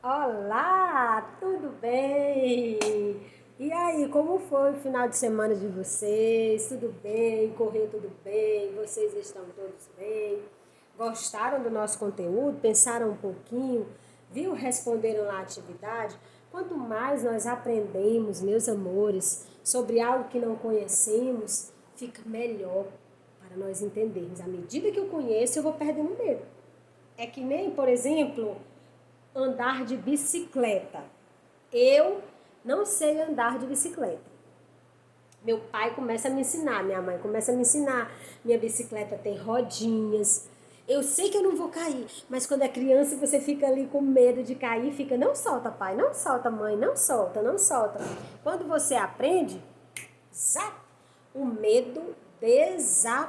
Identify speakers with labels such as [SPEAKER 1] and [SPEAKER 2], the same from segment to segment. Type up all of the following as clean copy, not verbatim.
[SPEAKER 1] Olá, tudo bem? E aí, como foi o final de semana de vocês? Tudo bem? Correu tudo bem? Vocês estão todos bem? Gostaram do nosso conteúdo? Pensaram um pouquinho? Viu? Responderam lá a atividade? Quanto mais nós aprendemos, meus amores, sobre algo que não conhecemos, fica melhor para nós entendermos. À medida que eu conheço, eu vou perdendo medo. É que nem, por exemplo, andar de bicicleta. Eu não sei andar de bicicleta. Meu pai começa a me ensinar, minha mãe começa a me ensinar. Minha bicicleta tem rodinhas. Eu sei que eu não vou cair, mas quando é criança você fica ali com medo de cair, fica, não solta pai, não solta mãe, não solta, não solta. Quando você aprende, zap, o medo desaparece.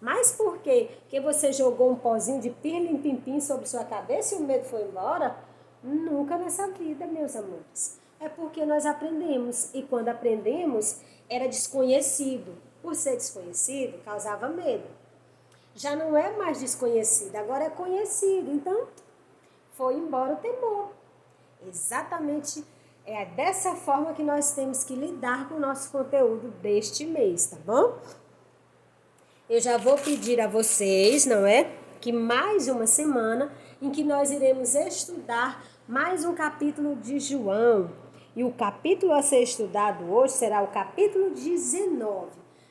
[SPEAKER 1] Mas por quê? Porque você jogou um pozinho de pirlim-pim-pim sobre sua cabeça e o medo foi embora? Nunca nessa vida, meus amores. É porque nós aprendemos. E quando aprendemos, era desconhecido. Por ser desconhecido, causava medo. Já não é mais desconhecido, agora é conhecido. Então, foi embora o temor. Exatamente é dessa forma que nós temos que lidar com o nosso conteúdo deste mês, tá bom? Eu já vou pedir a vocês, não é? Que mais uma semana em que nós iremos estudar mais um capítulo de João. E o capítulo a ser estudado hoje será o capítulo 19.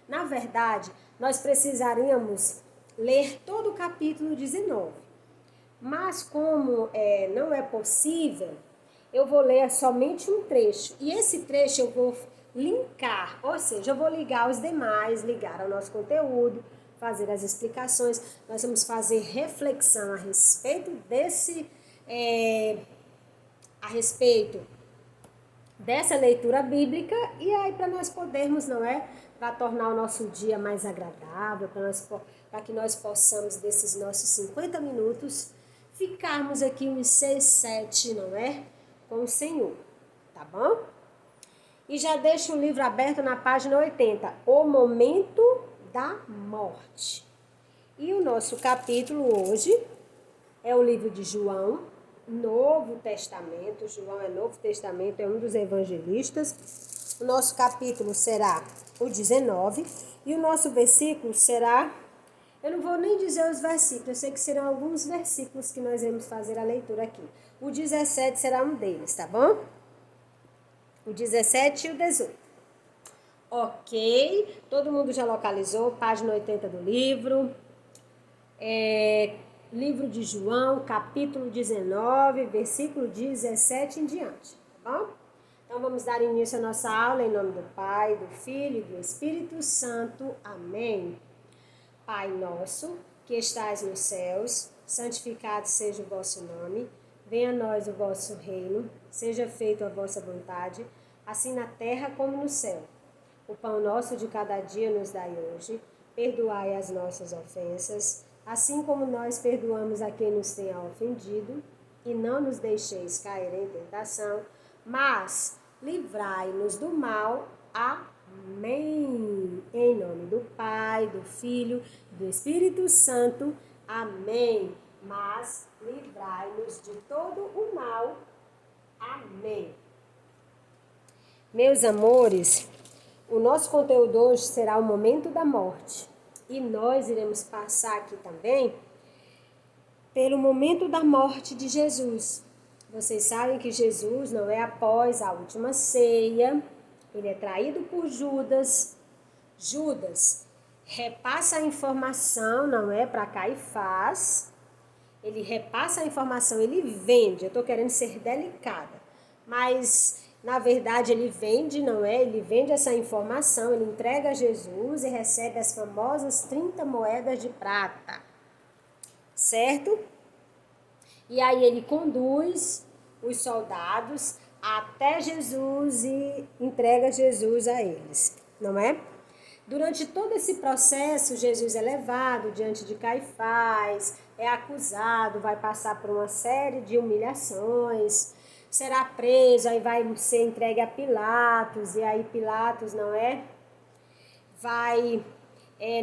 [SPEAKER 1] Na verdade, nós precisaríamos ler todo o capítulo 19. Mas como não é possível, eu vou ler somente um trecho. E esse trecho eu vou linkar, ou seja, eu vou ligar os demais, ligar ao nosso conteúdo, fazer as explicações. Nós vamos fazer reflexão a respeito a respeito dessa leitura bíblica e aí para nós podermos, não é? Para tornar o nosso dia mais agradável, para que nós possamos, desses nossos 50 minutos, ficarmos aqui uns 6, 7, não é? Com o Senhor, tá bom? E já deixo o livro aberto na página 80, O Momento da Morte. E o nosso capítulo hoje é o livro de João, Novo Testamento. João é Novo Testamento, é um dos evangelistas. O nosso capítulo será o 19 e o nosso versículo será... Eu não vou nem dizer os versículos, eu sei que serão alguns versículos que nós vamos fazer a leitura aqui. O 17 será um deles, tá bom? O 17 e o 18. Ok, todo mundo já localizou, página 80 do livro. Livro de João, capítulo 19, versículo 17 em diante, tá bom? Então vamos dar início à nossa aula em nome do Pai, do Filho e do Espírito Santo. Amém. Pai nosso, que estais nos céus, santificado seja o vosso nome. Venha a nós o vosso reino, seja feita a vossa vontade, assim na terra como no céu. O pão nosso de cada dia nos dai hoje. Perdoai as nossas ofensas, assim como nós perdoamos a quem nos tenha ofendido. E não nos deixeis cair em tentação, mas livrai-nos do mal. Amém. Em nome do Pai, do Filho, do Espírito Santo. Amém. Mas livrai-nos de todo o mal. Amém. Meus amores, o nosso conteúdo hoje será o momento da morte. E nós iremos passar aqui também pelo momento da morte de Jesus. Vocês sabem que Jesus não é após a última ceia. Ele é traído por Judas. Judas repassa a informação, não é, para Caifás. Ele repassa a informação, ele vende. Eu estou querendo ser delicada, mas na verdade ele vende, não é? Ele vende essa informação, ele entrega a Jesus e recebe as famosas 30 moedas de prata, certo? E aí ele conduz os soldados até Jesus e entrega Jesus a eles, não é? Durante todo esse processo, Jesus é levado diante de Caifás, é acusado, vai passar por uma série de humilhações, será preso, aí vai ser entregue a Pilatos, e aí Pilatos, não é?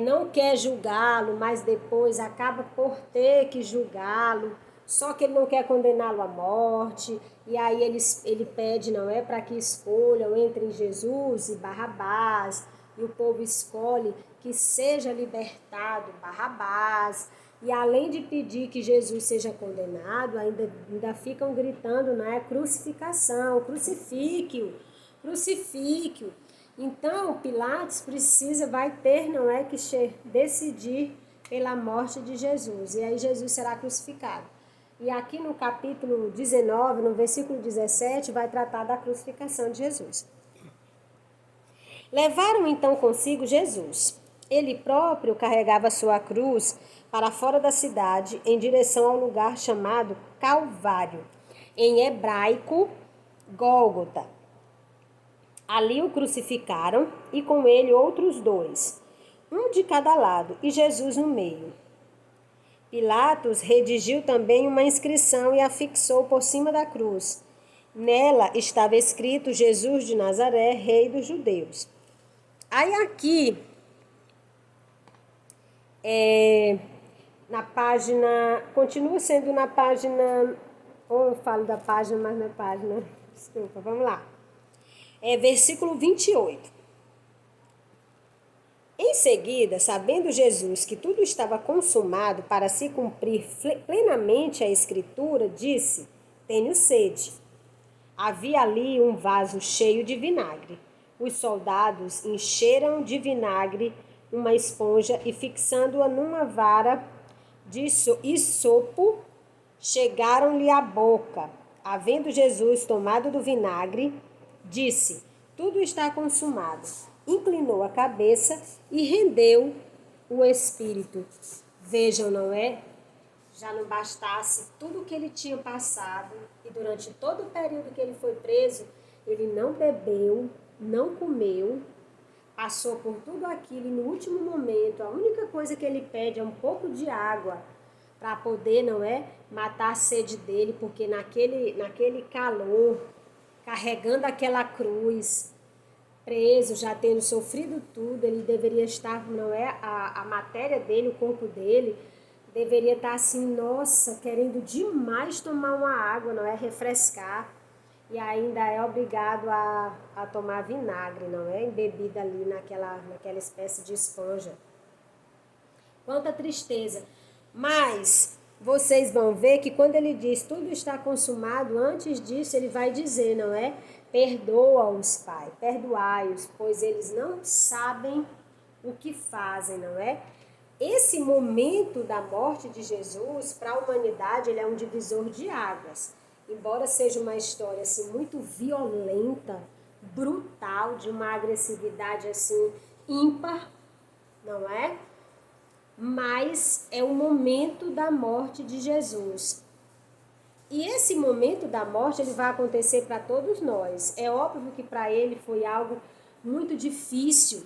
[SPEAKER 1] Não quer julgá-lo, mas depois acaba por ter que julgá-lo, só que ele não quer condená-lo à morte, e aí ele pede, não é, para que escolham entre Jesus e Barrabás, e o povo escolhe que seja libertado Barrabás, e além de pedir que Jesus seja condenado, ainda ficam gritando, não é, crucificação, crucifique-o, crucifique-o. Então, Pilatos vai ter, não é, que decidir pela morte de Jesus, e aí Jesus será crucificado. E aqui no capítulo 19, no versículo 17, vai tratar da crucificação de Jesus. Levaram então consigo Jesus. Ele próprio carregava sua cruz para fora da cidade, em direção ao lugar chamado Calvário, em hebraico, Gólgota. Ali o crucificaram e com ele outros dois, um de cada lado e Jesus no meio. Pilatos redigiu também uma inscrição e a fixou por cima da cruz. Nela estava escrito Jesus de Nazaré, Rei dos Judeus. Aí aqui, na página, continua sendo na página, ou eu falo da página, mas não é página, desculpa, vamos lá. Versículo 28. Em seguida, sabendo Jesus que tudo estava consumado para se cumprir plenamente a Escritura, disse: Tenho sede. Havia ali um vaso cheio de vinagre. Os soldados encheram de vinagre uma esponja e, fixando-a numa vara de isopo, chegaram-lhe à boca. Havendo Jesus tomado do vinagre, disse: Tudo está consumado. Inclinou a cabeça e rendeu o espírito. Vejam, não é? Já não bastasse tudo o que ele tinha passado, e durante todo o período que ele foi preso, ele não bebeu, não comeu, passou por tudo aquilo, e no último momento, a única coisa que ele pede é um pouco de água, para poder, não é, matar a sede dele, porque naquele calor, carregando aquela cruz, preso, já tendo sofrido tudo, ele deveria estar, não é, a matéria dele, o corpo dele, deveria estar assim, nossa, querendo demais tomar uma água, não é, refrescar, e ainda é obrigado a tomar vinagre, não é, embebida ali naquela espécie de esponja. Quanta tristeza. Mas vocês vão ver que quando ele diz tudo está consumado, antes disso ele vai dizer, não é? Perdoa-os, Pai, perdoai-os, pois eles não sabem o que fazem, não é? Esse momento da morte de Jesus, para a humanidade, ele é um divisor de águas. Embora seja uma história assim, muito violenta, brutal, de uma agressividade assim, ímpar, não é? Mas é o momento da morte de Jesus. E esse momento da morte ele vai acontecer para todos nós. É óbvio que para ele foi algo muito difícil.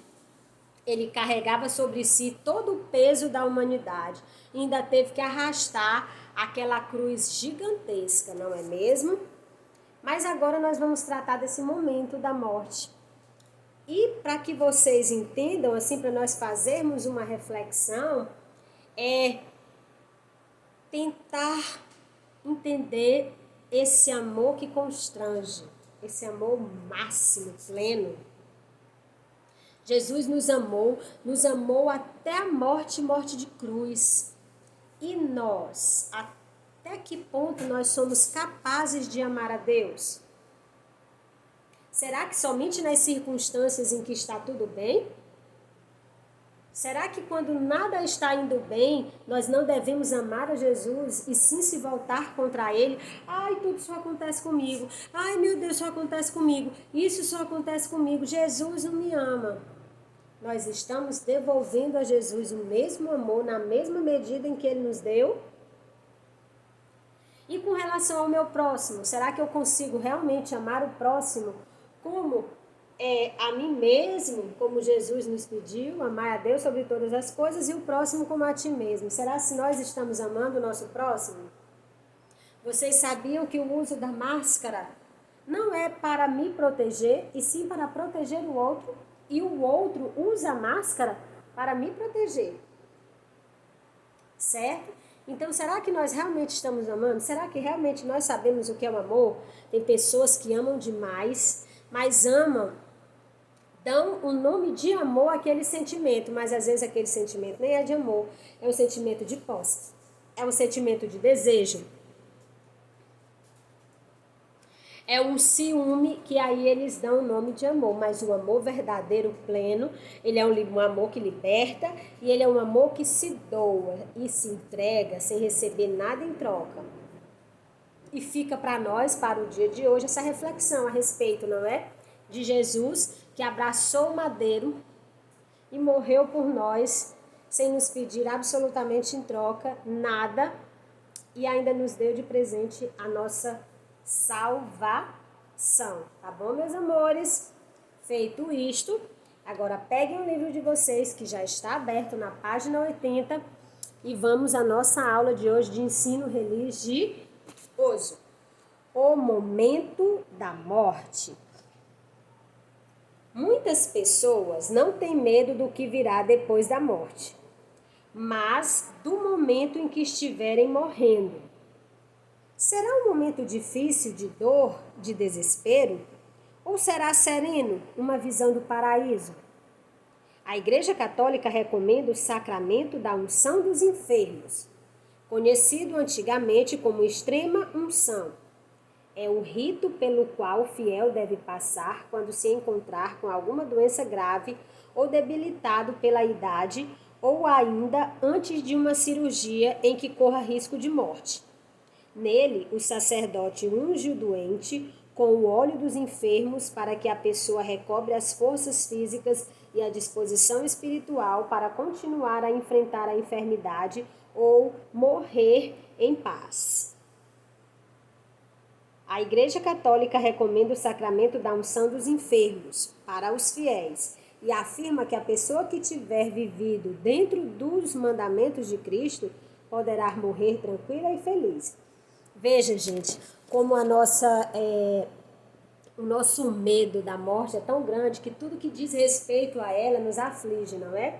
[SPEAKER 1] Ele carregava sobre si todo o peso da humanidade. E ainda teve que arrastar aquela cruz gigantesca, não é mesmo? Mas agora nós vamos tratar desse momento da morte. E para que vocês entendam, assim, para nós fazermos uma reflexão, é tentar entender esse amor que constrange, esse amor máximo, pleno. Jesus nos amou até a morte de cruz. E nós, até que ponto nós somos capazes de amar a Deus? Será que somente nas circunstâncias em que está tudo bem? Será que quando nada está indo bem, nós não devemos amar a Jesus e sim se voltar contra Ele? Ai, tudo só acontece comigo. Ai, meu Deus, só acontece comigo. Isso só acontece comigo. Jesus não me ama. Nós estamos devolvendo a Jesus o mesmo amor na mesma medida em que Ele nos deu? E com relação ao meu próximo, será que eu consigo realmente amar o próximo como a mim mesmo, como Jesus nos pediu, amar a Deus sobre todas as coisas, e o próximo como a ti mesmo? Será que nós estamos amando o nosso próximo? Vocês sabiam que o uso da máscara não é para me proteger, e sim para proteger o outro? E o outro usa a máscara para me proteger. Certo? Então, será que nós realmente estamos amando? Será que realmente nós sabemos o que é o amor? Tem pessoas que amam demais, mas amam, dão o nome de amor àquele sentimento, mas às vezes aquele sentimento nem é de amor, é um sentimento de posse, é um sentimento de desejo, é um ciúme que aí eles dão o nome de amor, mas o amor verdadeiro, pleno, ele é um amor que liberta e ele é um amor que se doa e se entrega sem receber nada em troca. E fica para nós, para o dia de hoje, essa reflexão a respeito, não é? De Jesus que abraçou o madeiro e morreu por nós sem nos pedir absolutamente em troca nada e ainda nos deu de presente a nossa salvação. Tá bom, meus amores? Feito isto, agora peguem o livro de vocês que já está aberto na página 80 e vamos à nossa aula de hoje de ensino religioso. O momento da morte. Muitas pessoas não têm medo do que virá depois da morte, mas do momento em que estiverem morrendo. Será um momento difícil de dor, de desespero? Ou será sereno, uma visão do paraíso? A Igreja Católica recomenda o sacramento da unção dos enfermos, conhecido antigamente como extrema unção. É o rito pelo qual o fiel deve passar quando se encontrar com alguma doença grave ou debilitado pela idade ou ainda antes de uma cirurgia em que corra risco de morte. Nele, o sacerdote unge o doente com o óleo dos enfermos para que a pessoa recobre as forças físicas e a disposição espiritual para continuar a enfrentar a enfermidade ou morrer em paz. A Igreja Católica recomenda o sacramento da unção dos enfermos para os fiéis e afirma que a pessoa que tiver vivido dentro dos mandamentos de Cristo poderá morrer tranquila e feliz. Veja, gente, como o nosso medo da morte é tão grande que tudo que diz respeito a ela nos aflige, não é?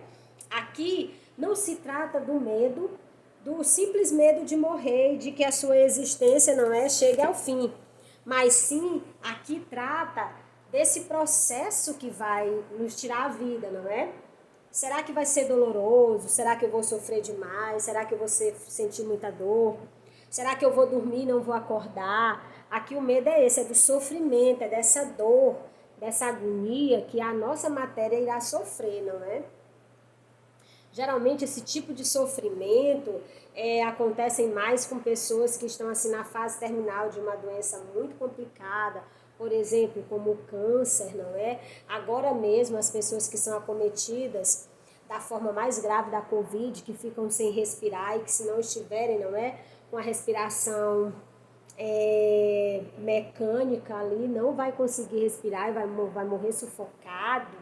[SPEAKER 1] Aqui não se trata do medo, do simples medo de morrer e de que a sua existência não é chegue ao fim, mas sim aqui trata desse processo que vai nos tirar a vida, não é? Será que vai ser doloroso? Será que eu vou sofrer demais? Será que eu vou sentir muita dor? Será que eu vou dormir e não vou acordar? Aqui o medo é esse, é do sofrimento, é dessa dor, dessa agonia que a nossa matéria irá sofrer, não é? Geralmente esse tipo de sofrimento acontecem mais com pessoas que estão assim na fase terminal de uma doença muito complicada, por exemplo, como o câncer, não é? Agora mesmo as pessoas que são acometidas da forma mais grave da Covid, que ficam sem respirar e que se não estiverem, não é? Com a respiração mecânica ali, não vai conseguir respirar e vai morrer sufocado,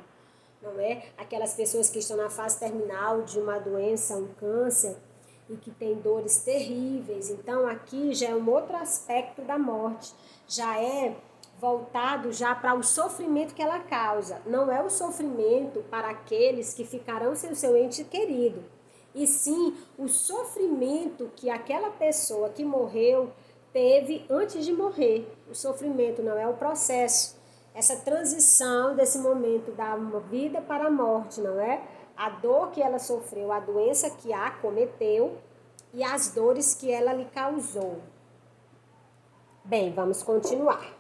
[SPEAKER 1] não é? Aquelas pessoas que estão na fase terminal de uma doença, um câncer, e que tem dores terríveis. Então aqui já é um outro aspecto da morte, já é voltado já para o sofrimento que ela causa. Não é o sofrimento para aqueles que ficarão sem o seu ente querido, e sim o sofrimento que aquela pessoa que morreu teve antes de morrer. O sofrimento não é o processo, essa transição desse momento da vida para a morte, não é? A dor que ela sofreu, a doença que a acometeu e as dores que ela lhe causou. Bem, vamos continuar.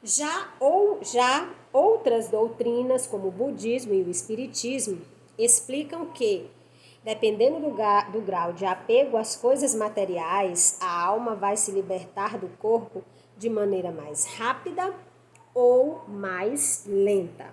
[SPEAKER 1] Já outras doutrinas, como o budismo e o espiritismo, explicam que, dependendo do grau de apego às coisas materiais, a alma vai se libertar do corpo de maneira mais rápida ou mais lenta.